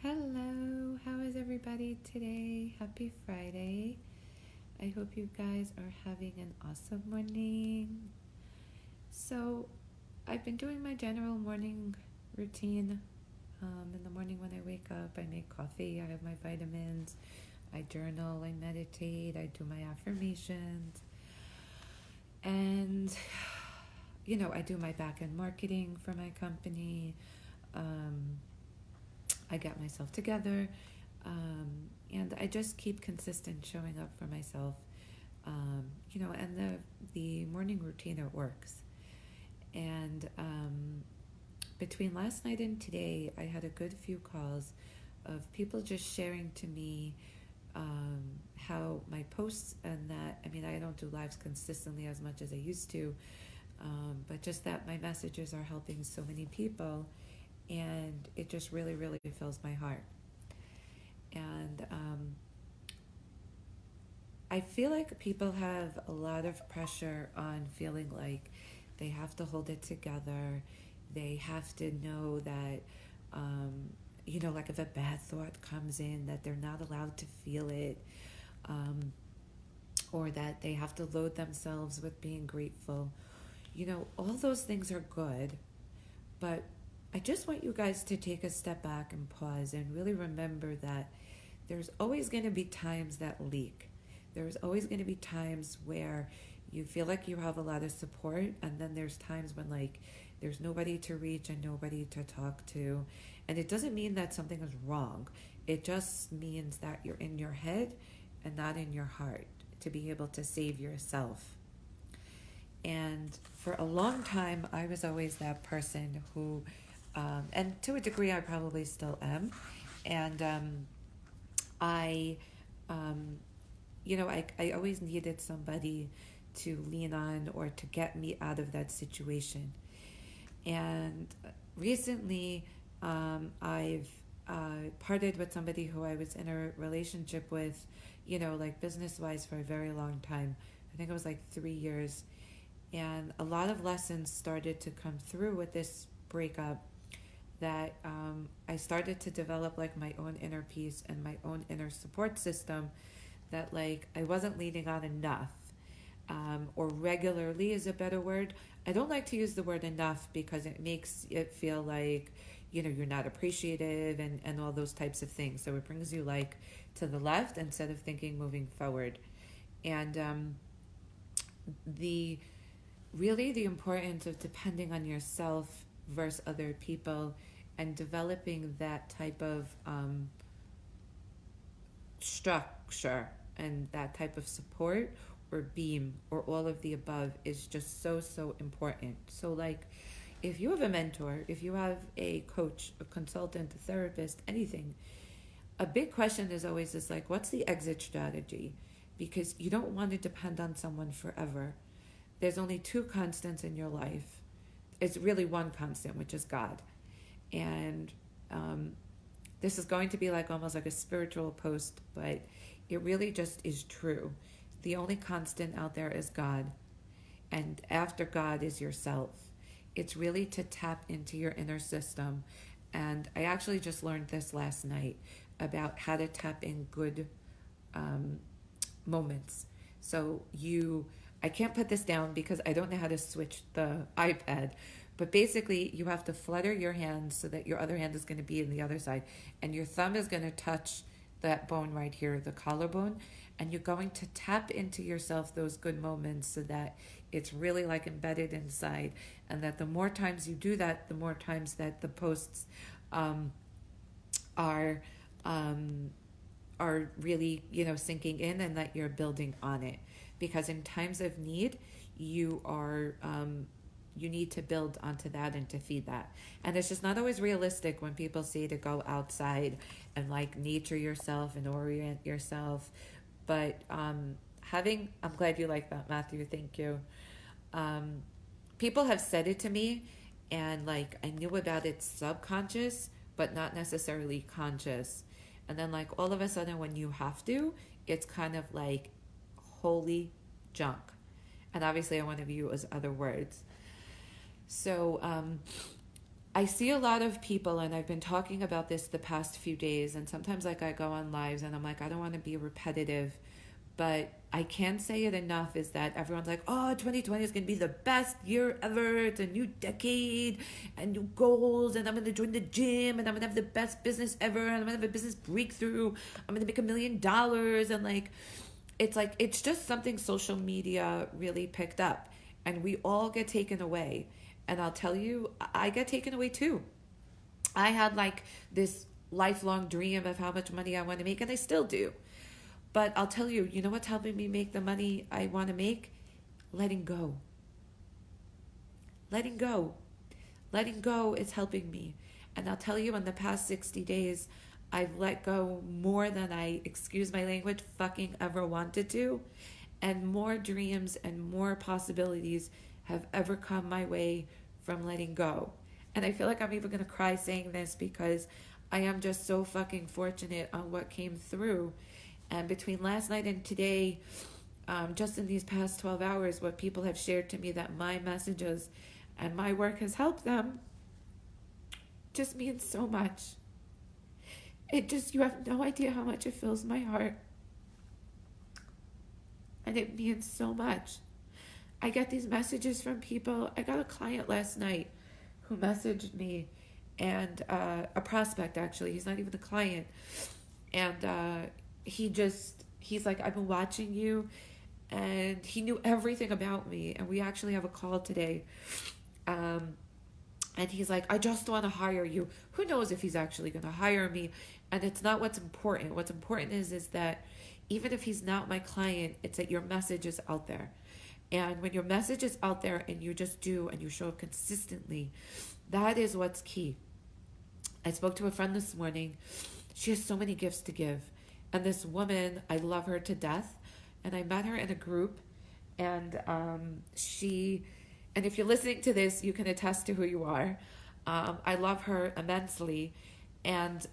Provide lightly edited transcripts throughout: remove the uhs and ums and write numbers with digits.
Hello, how is everybody today? Happy Friday. I hope you guys are having an awesome morning. So, I've been doing my general morning routine. In the morning when I wake up, I make coffee, I have my vitamins, I journal, I meditate, I do my affirmations, and I do my back end marketing for my company. Um, I get myself together, and I just keep consistent showing up for myself. And the morning routine, it works. And between last night and today, I had a good few calls of people just sharing to me how my posts and that, I don't do lives consistently as much as I used to, but just that my messages are helping so many people, and it just really, really fills my heart. And I feel like people have a lot of pressure on feeling like they have to hold it together. They have to know that, like if a bad thought comes in, that they're not allowed to feel it, or that they have to load themselves with being grateful. All those things are good, but I just want you guys to take a step back and pause and really remember that there's always going to be times that leak. There's always going to be times where you feel like you have a lot of support, and then there's times when there's nobody to reach and nobody to talk to. And it doesn't mean that something is wrong. It just means that you're in your head and not in your heart to be able to save yourself. And for a long time, I was always that person who, and to a degree, I probably still am. And I always needed somebody to lean on or to get me out of that situation. And recently, I've parted with somebody who I was in a relationship with, business-wise for a very long time. I think it was 3 years. And a lot of lessons started to come through with this breakup, that I started to develop my own inner peace and my own inner support system, that I wasn't leaning on enough, or regularly is a better word. I don't like to use the word enough because it makes it feel like you're not appreciative and all those types of things. So it brings you to the left instead of thinking moving forward. And the importance of depending on yourself versus other people, and developing that type of structure and that type of support or beam or all of the above is just so, so important. So if you have a mentor, if you have a coach, a consultant, a therapist, anything, a big question is always what's the exit strategy? Because you don't want to depend on someone forever. There's only two constants in your life. It's really one constant, which is God. And this is going to be almost like a spiritual post, but it really just is true. The only constant out there is God. And after God is yourself. It's really to tap into your inner system. And I actually just learned this last night about how to tap in good moments. So I can't put this down because I don't know how to switch the iPad, but basically you have to flutter your hand so that your other hand is going to be in the other side, and your thumb is going to touch that bone right here, the collarbone, and you're going to tap into yourself those good moments so that it's really embedded inside, and that the more times you do that, the more times that the posts are really sinking in, and that you're building on it. Because in times of need, you need to build onto that and to feed that. And it's just not always realistic when people say to go outside and nature yourself and orient yourself. But I'm glad you like that, Matthew. Thank you. People have said it to me, and I knew about it subconscious, but not necessarily conscious. And then all of a sudden when you have to, it's kind of holy junk. And obviously I want to use other words. So I see a lot of people, and I've been talking about this the past few days, and sometimes like I go on lives and I'm like, I don't want to be repetitive, but I can't say it enough, is that everyone's like, oh, 2020 is going to be the best year ever. It's a new decade and new goals, and I'm going to join the gym, and I'm going to have the best business ever, and I'm going to have a business breakthrough. I'm going to make $1 million. And like, it's just something social media really picked up, and we all get taken away. And I'll tell you, I get taken away too. I had like this lifelong dream of how much money I want to make, and I still do. But I'll tell you, you know what's helping me make the money I want to make? Letting go. Letting go. Letting go is helping me. And I'll tell you, in the past 60 days, I've let go more than I, excuse my language, fucking ever wanted to. And more dreams and more possibilities have ever come my way from letting go. And I feel like I'm even going to cry saying this, because I am just so fucking fortunate on what came through. And between last night and today, just in these past 12 hours, what people have shared to me, that my messages and my work has helped them, just means so much. It just, you have no idea how much it fills my heart. And it means so much. I get these messages from people. I got a client last night who messaged me, and a prospect, actually. He's not even a client. And he's like, I've been watching you, and he knew everything about me. And we actually have a call today. And he's like, I just want to hire you. Who knows if he's actually going to hire me? And it's not what's important. What's important is that even if he's not my client, it's that your message is out there. And when your message is out there and you just do and you show up consistently, that is what's key. I spoke to a friend this morning. She has so many gifts to give. And this woman, I love her to death. And I met her in a group. And and if you're listening to this, you can attest to who you are. I love her immensely. And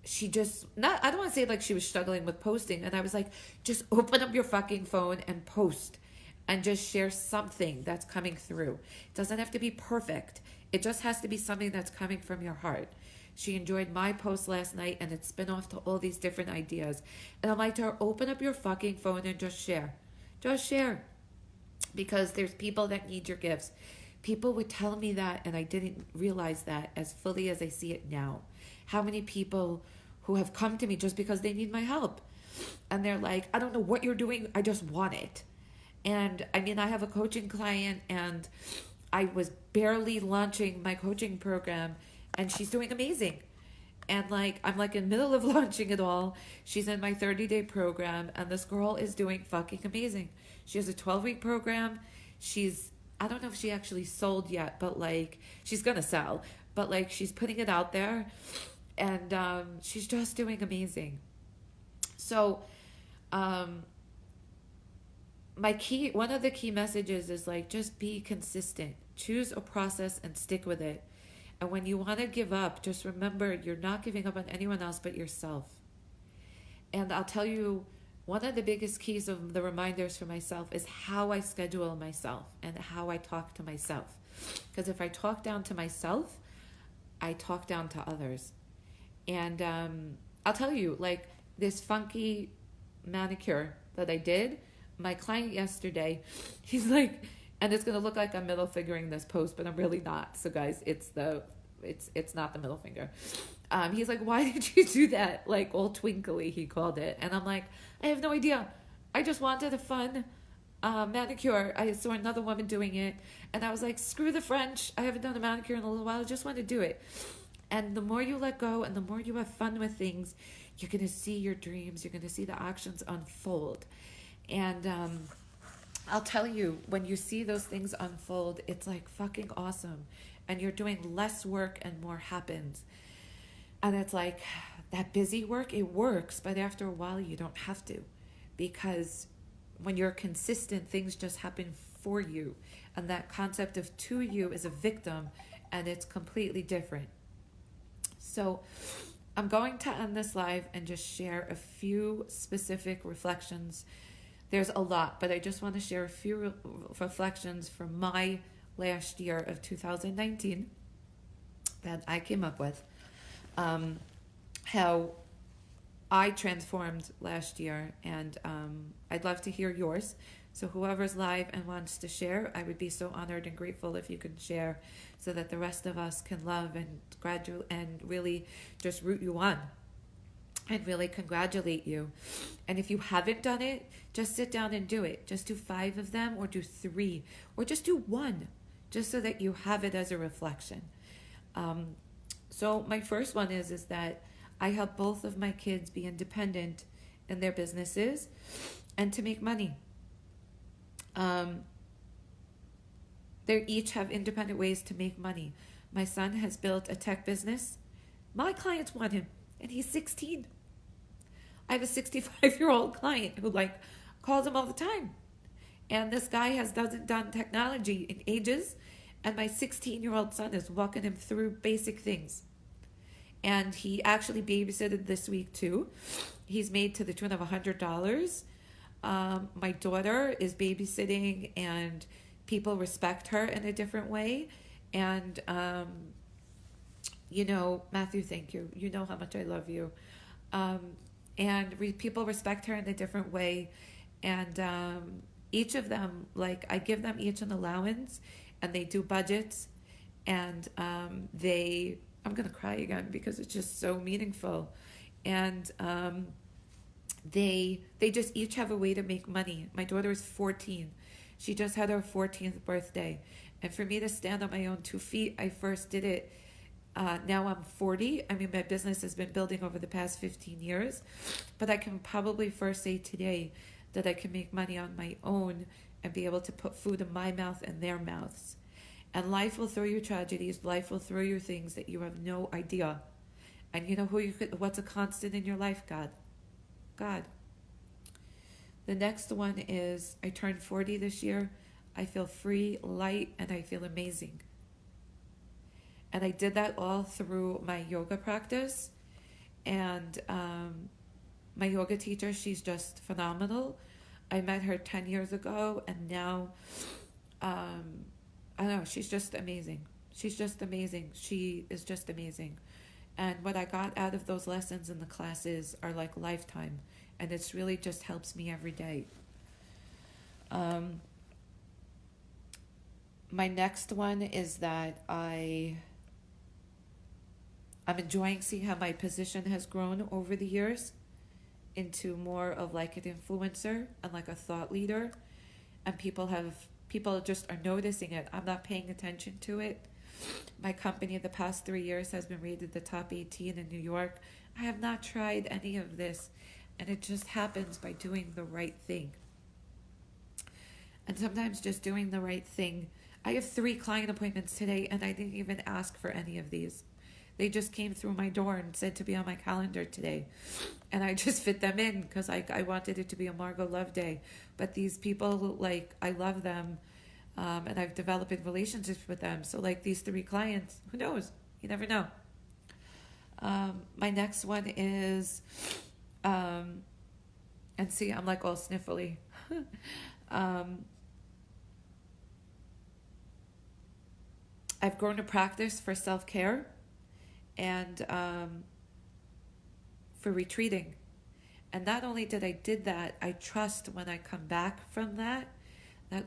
she just, I don't want to say like she was struggling with posting. And I was like, just open up your fucking phone and post, and just share something that's coming through. It doesn't have to be perfect. It just has to be something that's coming from your heart. She enjoyed my post last night, and it spun off to all these different ideas. And I'm like to her, open up your fucking phone and just share. Just share. Because there's people that need your gifts. People would tell me that, and I didn't realize that as fully as I see it now. How many people who have come to me just because they need my help. And they're like, I don't know what you're doing, I just want it. And I mean, I have a coaching client, and I was barely launching my coaching program, and she's doing amazing. And like, I'm like in the middle of launching it all. She's in my 30-day program, and this girl is doing fucking amazing. She has a 12-week program. I don't know if she actually sold yet, but like, she's gonna sell. But like, she's putting it out there, and she's just doing amazing. So, one of the key messages is like, just be consistent. Choose a process and stick with it. And when you want to give up, just remember you're not giving up on anyone else but yourself. And I'll tell you, one of the biggest keys of the reminders for myself is how I schedule myself and how I talk to myself. Because if I talk down to myself, I talk down to others. And I'll tell you, like this funky manicure that I did, my client yesterday, he's like, and it's going to look like I'm middle fingering this post, but I'm really not. So guys, it's not the middle finger. He's like, why did you do that? Like all twinkly, he called it. And I'm like, I have no idea. I just wanted a fun manicure. I saw another woman doing it, and I was like, screw the French. I haven't done a manicure in a little while. I just want to do it. And the more you let go and the more you have fun with things, you're going to see your dreams. You're going to see the actions unfold. And I'll tell you, when you see those things unfold, it's like fucking awesome. And you're doing less work and more happens. And it's like, that busy work, it works, but after a while you don't have to. Because when you're consistent, things just happen for you. And that concept of to you is a victim, and it's completely different. So I'm going to end this live and just share a few specific reflections. There's a lot, but I just want to share a few reflections from my last year of 2019 that I came up with, how I transformed last year, and I'd love to hear yours. So whoever's live and wants to share, I would be so honored and grateful if you could share, so that the rest of us can love and graduate and really just root you on and really congratulate you. And if you haven't done it, just sit down and do it. Just do 5 of them, or do 3, or just do 1, just so that you have it as a reflection. So my first one is that I help both of my kids be independent in their businesses and to make money. They each have independent ways to make money. My son has built a tech business. My clients want him, and he's 16. I have a 65-year-old client who calls him all the time. And this guy hasn't done technology in ages, and my 16-year-old son is walking him through basic things. And he actually babysitted this week too. He's made to the tune of $100. My daughter is babysitting, and people respect her in a different way. And, Matthew, thank you. You know how much I love you. People respect her in a different way. And each of them, I give them each an allowance, and they do budgets. And I'm going to cry again because it's just so meaningful. And they just each have a way to make money. My daughter is 14. She just had her 14th birthday. And for me to stand on my own 2 feet, I first did it. Now I'm 40. I mean, my business has been building over the past 15 years. But I can probably first say today that I can make money on my own and be able to put food in my mouth and their mouths. And life will throw you tragedies. Life will throw you things that you have no idea. And you know what's a constant in your life? God. The next one is, I turned 40 this year. I feel free, light, and I feel amazing. And I did that all through my yoga practice. And my yoga teacher, she's just phenomenal. I met her 10 years ago, and now, I don't know, she's just amazing. She's just amazing. She is just amazing. And what I got out of those lessons in the classes are like lifetime. And it's really just helps me every day. My next one is that I'm enjoying seeing how my position has grown over the years into more of an influencer and a thought leader. And people just are noticing it. I'm not paying attention to it. My company the past 3 years has been rated the top 18 in New York. I have not tried any of this, and it just happens by doing the right thing. And sometimes just doing the right thing. I have 3 client appointments today, and I didn't even ask for any of these. They just came through my door and said to be on my calendar today. And I just fit them in because I wanted it to be a Margo Love Day. But these people, I love them. And I've developed relationships with them. So these 3 clients, who knows? You never know. My next one is, and see, I'm all sniffly. I've grown a practice for self-care and for retreating. And not only did that, I trust when I come back from that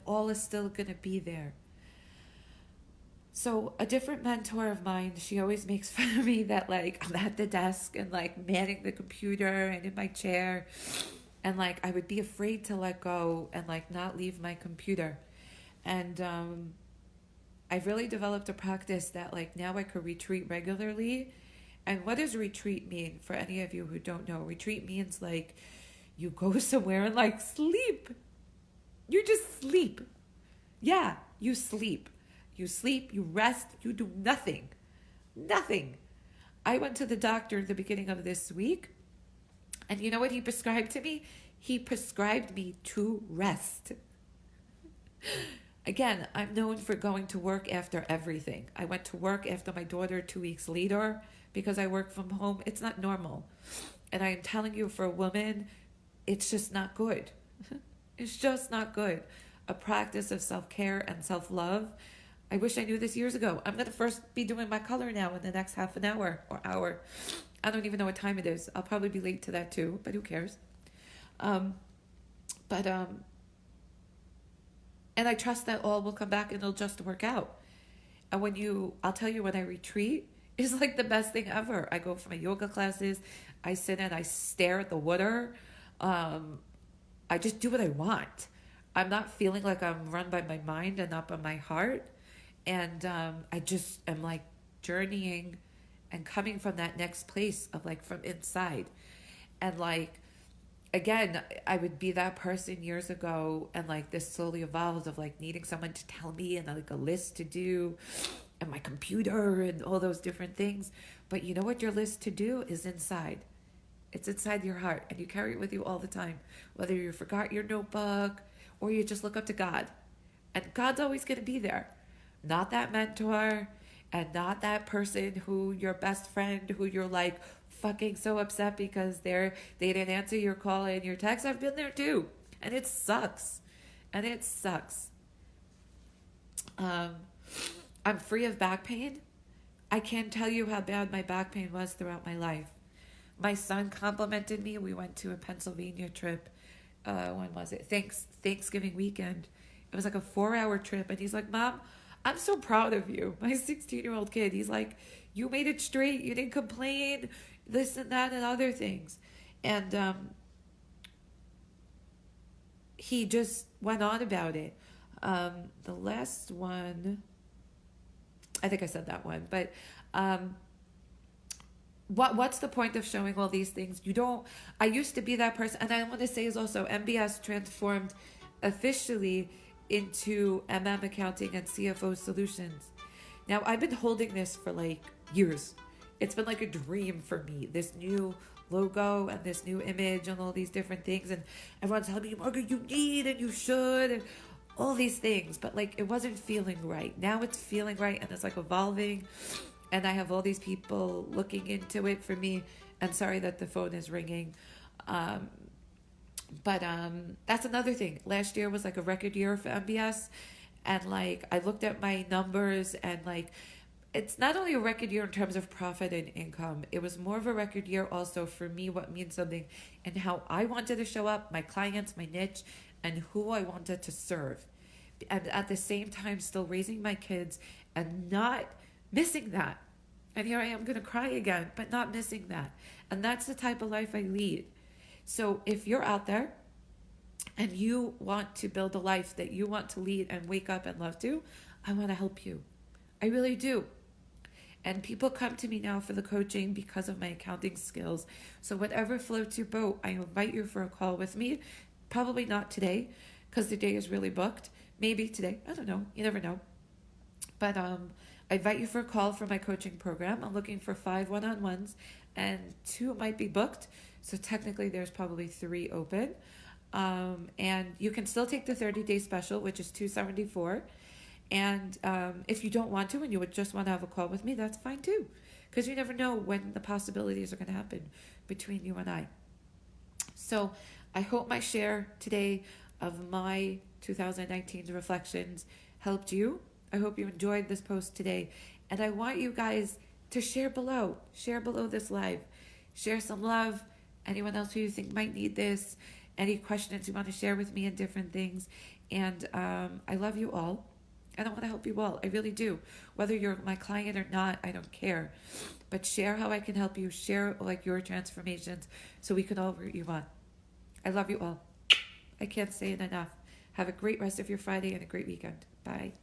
all is still going to be there. So a different mentor of mine, she always makes fun of me that I'm at the desk and manning the computer and in my chair. And I would be afraid to let go and not leave my computer. And I've really developed a practice that now I could retreat regularly. And what does retreat mean for any of you who don't know? Retreat means you go somewhere and sleep. You just sleep. Yeah, you sleep. You sleep, you rest, you do nothing. Nothing. I went to the doctor at the beginning of this week, and you know what he prescribed to me? He prescribed me to rest. Again, I'm known for going to work after everything. I went to work after my daughter 2 weeks later because I work from home. It's not normal. And I am telling you, for a woman, it's just not good. It's just not good. A practice of self-care and self-love. I wish I knew this years ago. I'm going to first be doing my color now in the next half an hour or hour. I don't even know what time it is. I'll probably be late to that too, but who cares? Um, but and I trust that all will come back and it'll just work out. And I'll tell you, when I retreat, it's like the best thing ever. I go for my yoga classes. I sit and I stare at the water. I just do what I want. I'm not feeling like I'm run by my mind and not by my heart. And I just am like journeying and coming from that next place of like from inside. And like, again, I would be that person years ago, and like this slowly evolved of like needing someone to tell me and like a list to do and my computer and all those different things. But you know what your list to do is inside. It's inside your heart, and you carry it with you all the time, whether you forgot your notebook or you just look up to God. And God's always going to be there. Not that mentor and not that person who your best friend who you're like fucking so upset because they didn't answer your call and your text. I've been there too. And it sucks. I'm free of back pain. I can't tell you how bad my back pain was throughout my life. My son complimented me. We went to a Pennsylvania trip. When was it? Thanksgiving weekend. It was like a 4-hour trip. And he's like, Mom, I'm so proud of you. My 16-year-old kid. He's like, you made it straight. You didn't complain. This and that and other things. And he just went on about it. The last one, I think I said that one. But what's the point of showing all these things? I used to be that person. And I want to say is also MBS transformed officially into Accounting and CFO Solutions. Now, I've been holding this for like years. It's been like a dream for me, this new logo and this new image and all these different things. And everyone's telling me, Margo, you need and you should and all these things. But like, it wasn't feeling right. Now it's feeling right, and it's like evolving. And I have all these people looking into it for me. And sorry that the phone is ringing. But that's another thing. Last year was like a record year for MBS. And like, I looked at my numbers, and like, it's not only a record year in terms of profit and income, it was more of a record year also for me, what means something, and how I wanted to show up, my clients, my niche, and who I wanted to serve. And at the same time, still raising my kids and not missing that. And here I am going to cry again, but not missing that. And that's the type of life I lead. So if you're out there and you want to build a life that you want to lead and wake up and love to, I want to help you. I really do. And people come to me now for the coaching because of my accounting skills. So whatever floats your boat, I invite you for a call with me. Probably not today, because the day is really booked. Maybe today. I don't know. You never know. But I invite you for a call for my coaching program. I'm looking for 5 one-on-ones, and 2 might be booked. So technically there's probably 3 open. And you can still take the 30-day special, which is $274. And if you don't want to and you would just want to have a call with me, that's fine too. Because you never know when the possibilities are going to happen between you and I. So I hope my share today of my 2019 reflections helped you. I hope you enjoyed this post today. And I want you guys to share below. Share below this live. Share some love. Anyone else who you think might need this. Any questions you want to share with me and different things. And I love you all. And I want to help you all. I really do. Whether you're my client or not, I don't care. But share how I can help you. Share like your transformations so we can all root you on. I love you all. I can't say it enough. Have a great rest of your Friday and a great weekend. Bye.